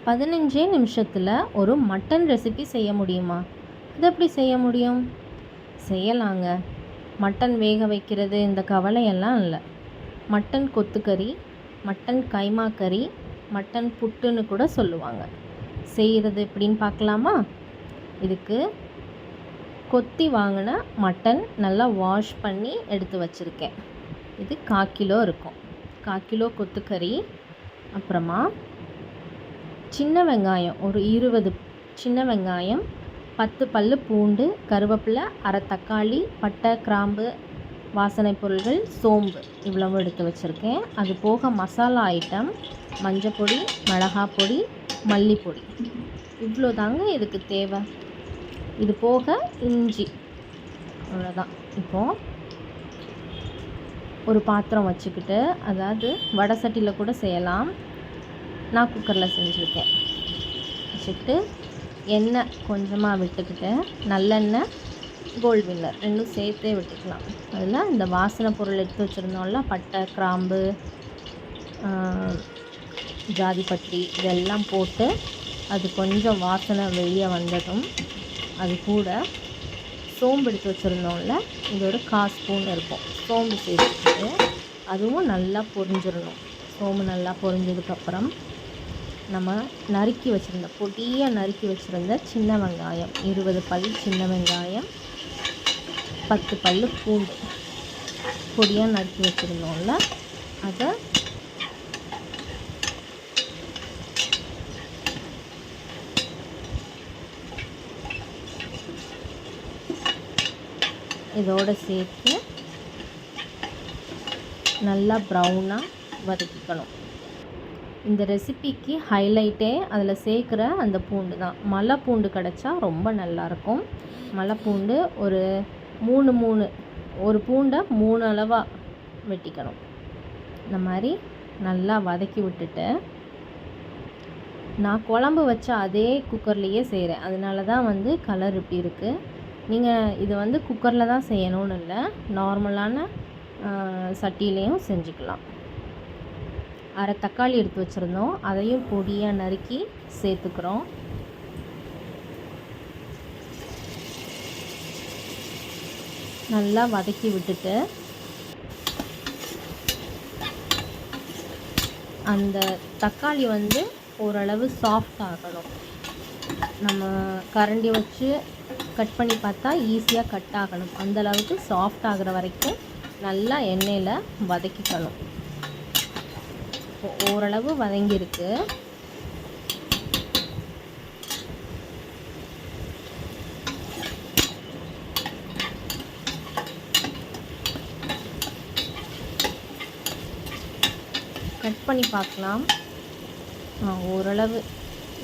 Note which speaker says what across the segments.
Speaker 1: 15 நிமிஷத்தில் ஒரு mutton recipe செய்ய முடியுமா? அது எப்படி செய்ய முடியும்? செய்யலாங்க. மட்டன் வேக வைக்கிறது இந்த கவலையெல்லாம் இல்லை. மட்டன் கொத்துக்கறி, மட்டன் கைமா கறி, மட்டன் புட்டுன்னு கூட சொல்லுவாங்க. செய்கிறது எப்படின்னு பார்க்கலாமா? இதுக்கு கொத்தி வாங்கின மட்டன் நல்லா வாஷ் பண்ணி எடுத்து வச்சுருக்கேன். இது 1/4 கிலோ இருக்கும். 1/4 கிலோ கொத்துக்கறி, அப்புறமா சின்ன வெங்காயம் ஒரு 20 சின்ன வெங்காயம், 10 பல் பூண்டு, கருவேப்பிலை, அரை தக்காளி, பட்டை, கிராம்பு, வாசனை பொருள்கள், சோம்பு இவ்வளவு எடுத்து வச்சுருக்கேன். அது போக மசாலா ஐட்டம் மஞ்சப்பொடி, மிளகாப்பொடி, மல்லிப்பொடி இவ்வளோ தாங்க இதுக்கு தேவை. இது போக இஞ்சி, அவ்வளோதான். இப்போது ஒரு பாத்திரம் வச்சுக்கிட்டு, அதாவது வடை சட்டியில் கூட செய்யலாம், நான் குக்கரில் செஞ்சுருக்கேன். வச்சுக்கிட்டு எண்ணெய் கொஞ்சமாக விட்டுக்கிட்டு, நல்லெண்ணெய், கோல்டு வின்னர் ரெண்டும் சேர்த்தே விட்டுக்கலாம். அதில் இந்த வாசனை பொருள் எடுத்து வச்சுருந்தோம்ல, பட்டை, கிராம்பு, ஜாதிபத்திரி இதெல்லாம் போட்டு அது கொஞ்சம் வாசனை வெளியே வந்ததும் அது கூட சோம்பு எடுத்து வச்சுருந்தோம்ல, இதோட 1/4 ஸ்பூன் இருக்கும் சோம்பு சேர்த்துக்கிட்டு அதுவும் நல்லா பொரிஞ்சிடணும். சோம்பு நல்லா பொரிஞ்சதுக்கப்புறம் நம்ம நறுக்கி வச்சுருந்த பொடியாக நறுக்கி வச்சுருந்த சின்ன வெங்காயம் 20 பல் சின்ன வெங்காயம், 10 பல் பூண்டு பொடியாக நறுக்கி வச்சுருந்தோம்ல, அதை இதோடு சேர்த்து நல்லா ப்ரௌனாக வதக்கிக்கணும். இந்த ரெசிபிக்கு ஹைலைட்டே அதில் சேர்க்குற அந்த பூண்டு தான். மலை பூண்டு கிடச்சா ரொம்ப நல்லாயிருக்கும். மலை பூண்டு ஒரு 3 ஒரு பூண்டை 3 அளவாக வெட்டிக்கணும். இந்த மாதிரி நல்லா வதக்கி விட்டுட்டு, நான் குழம்பு வச்ச அதே குக்கர்லேயே செய்கிறேன், அதனால தான் கலர் இப்படி இருக்குது. நீங்கள் இது குக்கரில் தான் செய்யணும்னு இல்லை, நார்மலான சட்டியிலையும் செஞ்சுக்கலாம். அரை தக்காளி எடுத்து வச்சுருந்தோம், அதையும் பொடியாக நறுக்கி சேர்த்துக்கிறோம். நல்லா வதக்கி விட்டுட்டு, அந்த தக்காளி ஓரளவு சாஃப்ட் ஆகணும். நம்ம கரண்டி வச்சு கட் பண்ணி பார்த்தா ஈஸியாக கட் ஆகணும். அந்தளவுக்கு சாஃப்ட் ஆகிற வரைக்கும் நல்லா எண்ணெயில் வதக்கிக்கணும். ஓரளவு வதங்கியிருக்கு. கட் பண்ணி பார்க்கலாம். ஓரளவு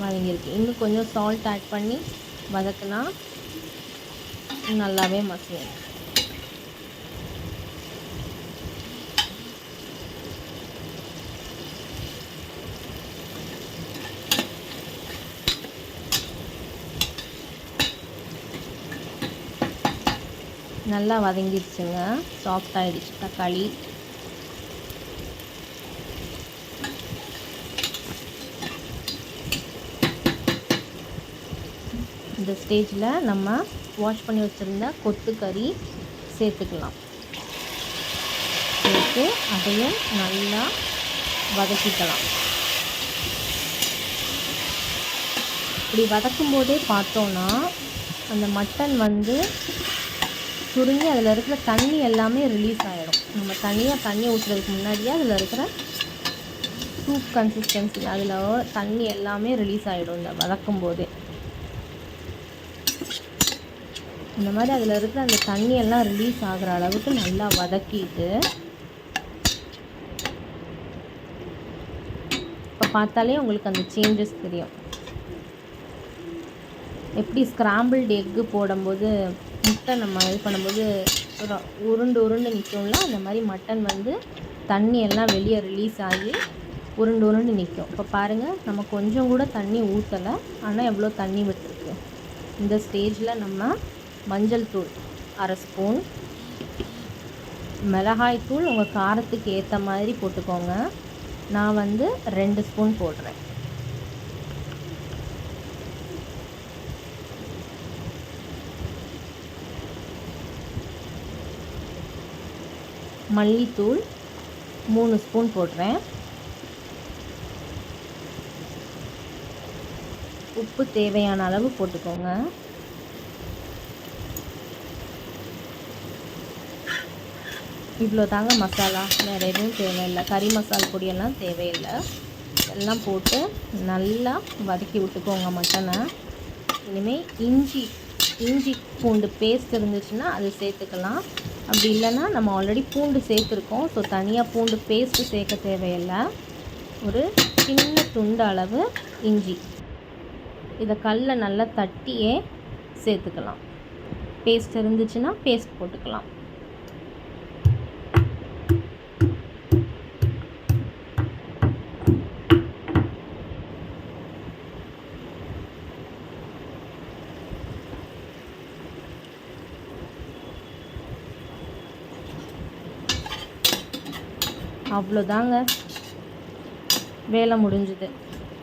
Speaker 1: வதங்கியிருக்கு. இன்னும் கொஞ்சம் சால்ட் ஆட் பண்ணி வதக்குனா நல்லாவே மசியும். நல்லா வதங்கிடுச்சுங்க, சாஃப்ட் ஆகிடுச்சு தக்காளி. இந்த ஸ்டேஜில் நம்ம வாஷ் பண்ணி வச்சுருந்த கொத்துக்கறி சேர்த்துக்கலாம். சேர்த்து அதையும் நல்லா வதக்கிக்கலாம். இப்படி வதக்கும் போதே பார்த்தோன்னா அந்த மட்டன் சுருங்கி அதில் இருக்கிற தண்ணி எல்லாமே ரிலீஸ் ஆகிடும். நம்ம தண்ணி ஊற்றுறதுக்கு முன்னாடியே அதில் இருக்கிற சூப் கன்சிஸ்டன்சி, அதில் தண்ணி எல்லாமே ரிலீஸ் ஆகிடும் இந்த வதக்கும் போதே. இந்த மாதிரி அதில் இருக்கிற அந்த தண்ணியெல்லாம் ரிலீஸ் ஆகிற அளவுக்கு நல்லா வதக்கிட்டு, இப்போ பார்த்தாலே உங்களுக்கு அந்த சேஞ்சஸ் தெரியும். எப்படி ஸ்க்ராம்பிள்டு எக்கு போடும்போது முட்டை நம்ம இது பண்ணும்போது உருண்டு நிற்கும்ல, அந்த மாதிரி மட்டன் தண்ணி எல்லாம் வெளியே ரிலீஸ் ஆகி உருண்டு நிற்கும். இப்போ பாருங்கள், நம்ம கொஞ்சம் கூட தண்ணி ஊற்றலை, ஆனால் எவ்வளோ தண்ணி விட்டுருக்கு. இந்த ஸ்டேஜில் நம்ம மஞ்சள் தூள் அரை ஸ்பூன், மிளகாய் தூள் உங்கள் காரத்துக்கு ஏற்ற மாதிரி போட்டுக்கோங்க. நான் 2 ஸ்பூன் போடுறேன். மல்லித்தூள் 3 ஸ்பூன் போடுறேன். உப்பு தேவையான அளவு போட்டுக்கோங்க. இவ்வளோ தாங்க மசாலா, வேறு எதுவும் தேவையில்லை. கறி மசாலா பொடியெல்லாம் தேவையில்லை. எல்லாம் போட்டு நல்லா வதக்கி விட்டுக்கோங்க மட்டனை. இனிமேல் இஞ்சி பூண்டு பேஸ்ட் இருந்துச்சுன்னா அது சேர்த்துக்கலாம். அப்படி இல்லைன்னா நம்ம ஆல்ரெடி பூண்டு சேர்த்துருக்கோம். ஸோ தனியாக பூண்டு பேஸ்ட்டு சேர்க்க தேவையில்லை. ஒரு சின்ன துண்டு அளவு இஞ்சி, இதை கல்லை நல்லா தட்டியே சேர்த்துக்கலாம். பேஸ்ட் இருந்துச்சுன்னா பேஸ்ட் போட்டுக்கலாம். அவ்வளோதாங்க, வேலை முடிஞ்சுது.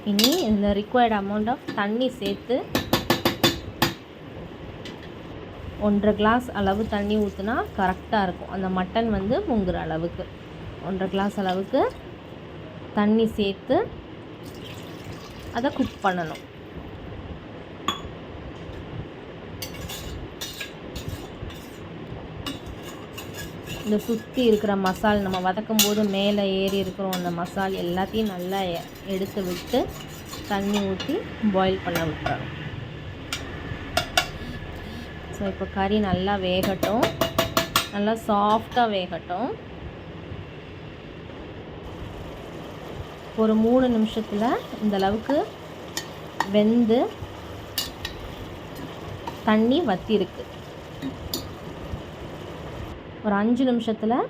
Speaker 1: இனி இந்த ரிக்வயர்ட் அமௌண்ட் ஆஃப் தண்ணி சேர்த்து 1.5 கிளாஸ் அளவு தண்ணி ஊற்றினா கரெக்டாக இருக்கும். அந்த மட்டன் முங்குற அளவுக்கு 1.5 கிளாஸ் அளவுக்கு தண்ணி சேர்த்து அதை குக் பண்ணணும். இந்த சுற்றி இருக்கிற மசால், நம்ம வதக்கும் போது மேலே ஏறி இருக்கிறோம் அந்த மசால் எல்லாத்தையும் நல்லா எடுத்து விட்டு தண்ணி ஊற்றி பாயில் பண்ண விட்டுறணும். ஸோ இப்போ கறி நல்லா வேகட்டும், நல்லா சாஃப்டாக வேகட்டும். ஒரு 3 நிமிஷத்தில் இந்த அளவுக்கு வெந்து தண்ணி வற்றிருக்கு. ஒரு 5 நிமிஷத்தில்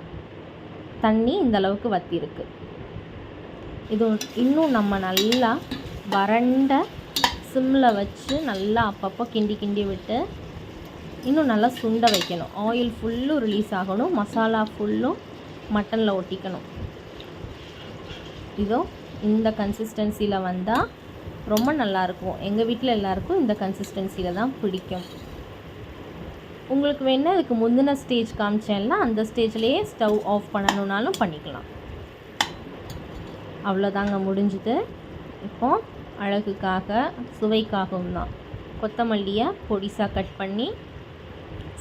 Speaker 1: தண்ணி இந்த அளவுக்கு வற்றிருக்கு. இது இன்னும் நம்ம நல்லா வறண்ட சிம்மில் வச்சு நல்லா அப்பப்போ கிண்டி விட்டு இன்னும் நல்லா சுண்ட வைக்கணும். ஆயில் ஃபுல்லும் ரிலீஸ் ஆகணும், மசாலா ஃபுல்லும் மட்டனில் ஒட்டிக்கணும். இதோ இந்த கன்சிஸ்டன்சியில் வந்தால் ரொம்ப நல்லாயிருக்கும். எங்கள் வீட்டில் எல்லாருக்கும் இந்த கன்சிஸ்டன்சியில் தான் பிடிக்கும். உங்களுக்கு வேணால் இதுக்கு முந்தின ஸ்டேஜ் காமிச்சேன்ல, அந்த ஸ்டேஜ்லேயே ஸ்டவ் ஆஃப் பண்ணணுன்னாலும் பண்ணிக்கலாம். அவ்வளோதாங்க, முடிஞ்சுது. இப்போது அழகுக்காக சுவைக்காகவும் தான் கொத்தமல்லியை பொடிசாக கட் பண்ணி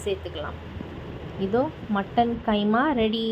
Speaker 1: சேர்த்துக்கலாம். இதோ மட்டன் கைமா ரெடி.